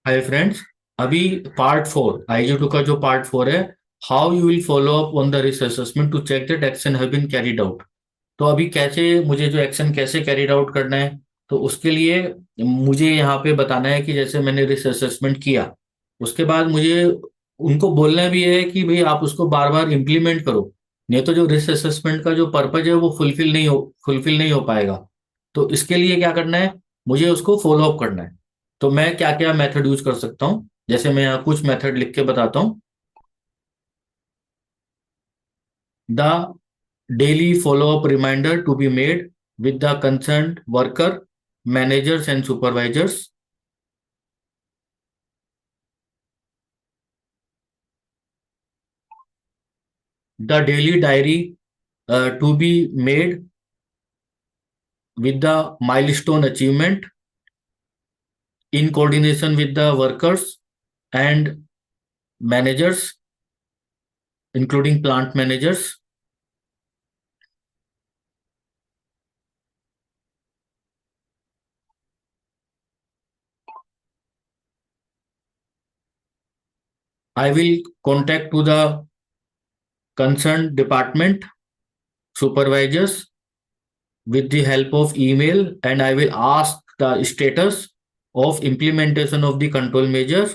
Hi friends. अभी part 4 IG2 का जो पार्ट 4 है, how you will follow up on the risk assessment to check that action have been carried out. तो अभी कैसे मुझे जो एक्शन कैसे कैरिड आउट करना है, तो उसके लिए मुझे यहाँ पे बताना है कि जैसे मैंने रिस्क असेसमेंट किया, उसके बाद मुझे उनको बोलना भी है कि भाई आप उसको बार बार इम्प्लीमेंट करो। नहीं तो जो रिस्क असेसमेंट का जो पर्पज है वो फुलफिल नहीं हो पाएगा। तो इसके लिए क्या करना है, मुझे उसको फॉलो अप करना है। तो मैं क्या क्या मेथड यूज कर सकता हूँ, जैसे मैं यहाँ कुछ मेथड लिख के बताता हूँ। The daily follow up reminder to be made with the concern worker, managers and supervisors. The daily diary to be made with the milestone achievement in coordination with the workers and managers, including plant managers. I will contact to the concerned department supervisors with the help of email, and I will ask the status of implementation of the control measures.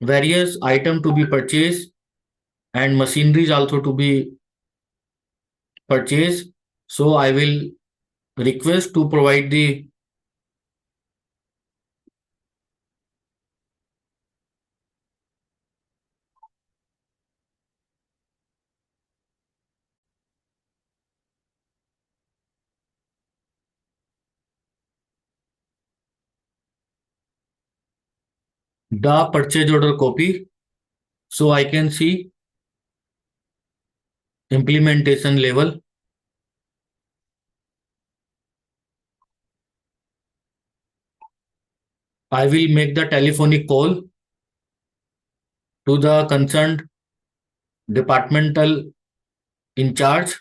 Various item to be purchased and machineries also to be purchased. So I will request to provide the purchase order copy, so I can see implementation level. I will make the telephonic call to the concerned departmental in charge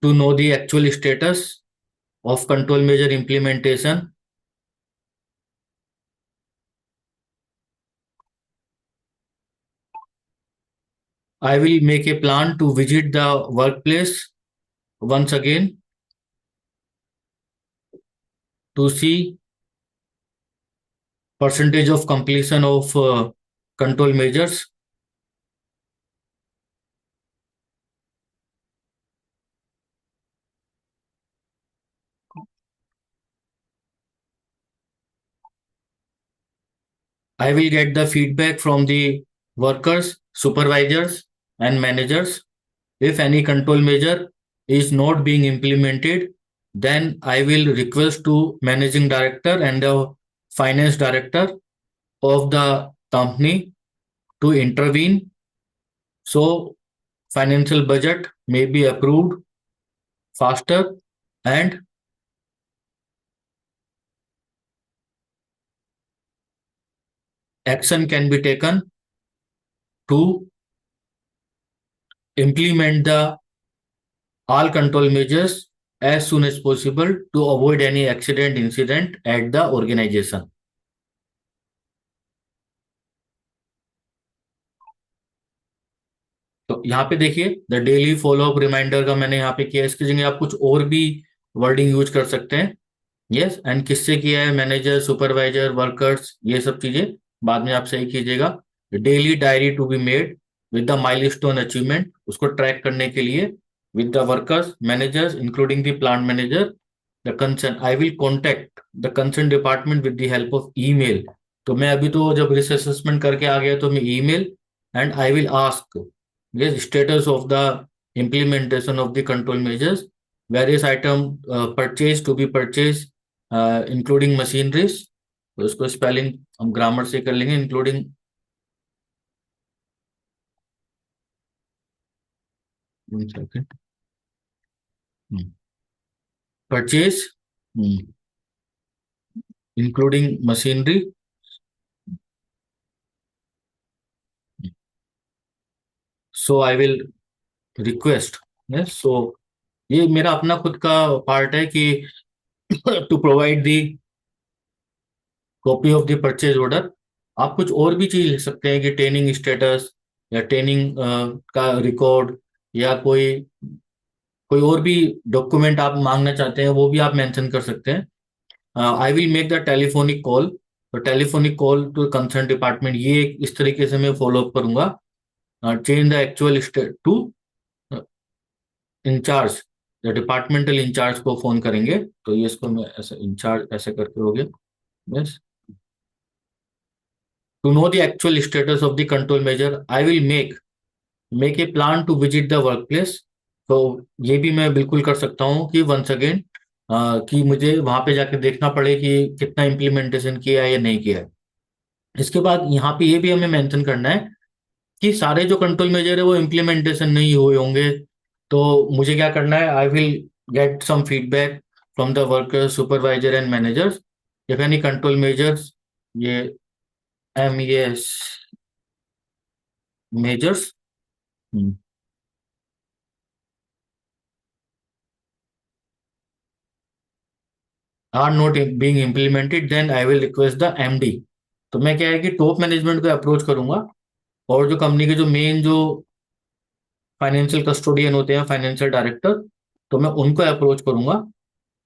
to know the actual status of control measure implementation. I will make a plan to visit the workplace once again to see percentage of completion of control measures. I will get the feedback from the workers, supervisors, and managers. If any control measure is not being implemented, then I will request to managing director and the finance director of the company to intervene, so financial budget may be approved faster and action can be taken to implement the all control measures as soon as possible to avoid any accident incident at the organization. तो यहाँ पे देखिए, the daily follow up reminder का मैंने यहाँ पे किया, इसकी जगह आप कुछ और भी वर्डिंग यूज कर सकते हैं। यस, एंड किससे किया है, मैनेजर, सुपरवाइजर, वर्कर्स, ये सब चीजें बाद में आप सही कीजिएगा। Daily diary to be made with the milestone achievement, उसको ट्रैक करने के लिए with the workers, managers including the plant manager. The concern I will contact the concern department with the help of email. तो मैं अभी तो जब risk assessment करके आ गया तो मैं email, and I will ask yes status of the implementation of the control measures, various item purchased to be purchased including machineries। तो उसको स्पेलिंग हम ग्रामर से कर लेंगे, including. Purchase including machinery. So I will request, yes, so ये मेरा अपना खुद का पार्ट है कि to provide the copy of the purchase order. आप कुछ और भी चीज लिख सकते हैं कि ट्रेनिंग स्टेटस या ट्रेनिंग का रिकॉर्ड, या कोई कोई और भी डॉक्यूमेंट आप मांगना चाहते हैं वो भी आप मेंशन कर सकते हैं। I will make the telephonic call. तो telephonic call to concern department, ये इस तरीके से मैं फॉलो अप करूंगा। Change the actual to in-charge, the departmental in-charge को फोन करेंगे। तो ये इसको मैं ऐसे इंचार्ज ऐसे करके हो गया। Yes, to know the actual status of the control measure I will make a plan to visit the work place. तो ये भी मैं बिल्कुल कर सकता हूँ कि वंस अगेन कि मुझे वहां पे जाके देखना पड़े कि कितना इम्प्लीमेंटेशन किया है या नहीं किया है। इसके बाद यहाँ पे ये भी हमें मेंशन करना है कि सारे जो कंट्रोल मेजर है वो इम्प्लीमेंटेशन नहीं हुए होंगे। तो मुझे क्या करना है, I will get some feedback from the worker supervisor and managers if any control measures, ये MES measures are not being implemented, then I will request the MD। तो मैं क्या है कि टॉप मैनेजमेंट को अप्रोच करूंगा, और जो कंपनी के जो मेन जो फाइनेंशियल कस्टोडियन होते हैं, फाइनेंशियल डायरेक्टर, तो मैं उनको अप्रोच करूंगा।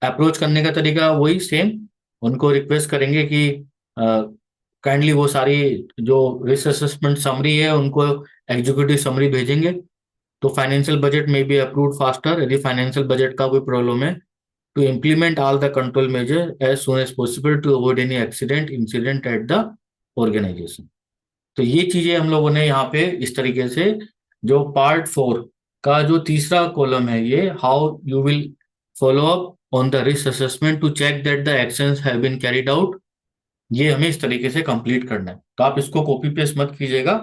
अप्रोच करने का तरीका वही सेम, उनको रिक्वेस्ट करेंगे कि काइंडली वो सारी जो रिस्क असेसमेंट समरी है उनको एग्जीक्यूटिव समरी भेजेंगे। तो फाइनेंशियल बजट में बी अप्रूव फास्टर, यदि फाइनेंशियल बजट का कोई प्रॉब्लम है, to implement all the control measure as soon as possible to avoid any accident incident at the organisation. तो ये चीजें हम लोगों ने यहाँ पे इस तरीके से, जो पार्ट 4 का जो तीसरा कॉलम है, ये how you will follow up on the risk assessment to check that the actions have been carried out, ये हमें इस तरीके से कंप्लीट करना है। तो आप इसको कॉपी पेस्ट मत कीजिएगा,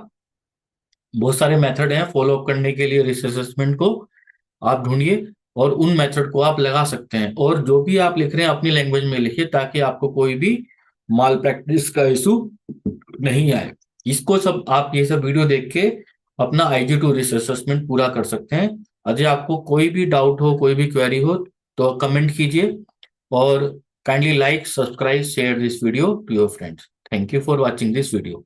बहुत सारे मेथड हैं फॉलो अप करने के लिए रिस्क असेसमेंट को, आप ढूंढिए और उन मेथड को आप लगा सकते हैं। और जो भी आप लिख रहे हैं अपनी लैंग्वेज में लिखिए, ताकि आपको कोई भी माल प्रैक्टिस का इशू नहीं आए। इसको सब आप ये सब वीडियो देख के अपना IG2 रिस्क असेसमेंट पूरा कर सकते हैं। यदि आपको कोई भी डाउट हो, कोई भी क्वेरी हो, तो कमेंट कीजिए, और kindly like, subscribe, share this video to your friends. Thank you for watching this video.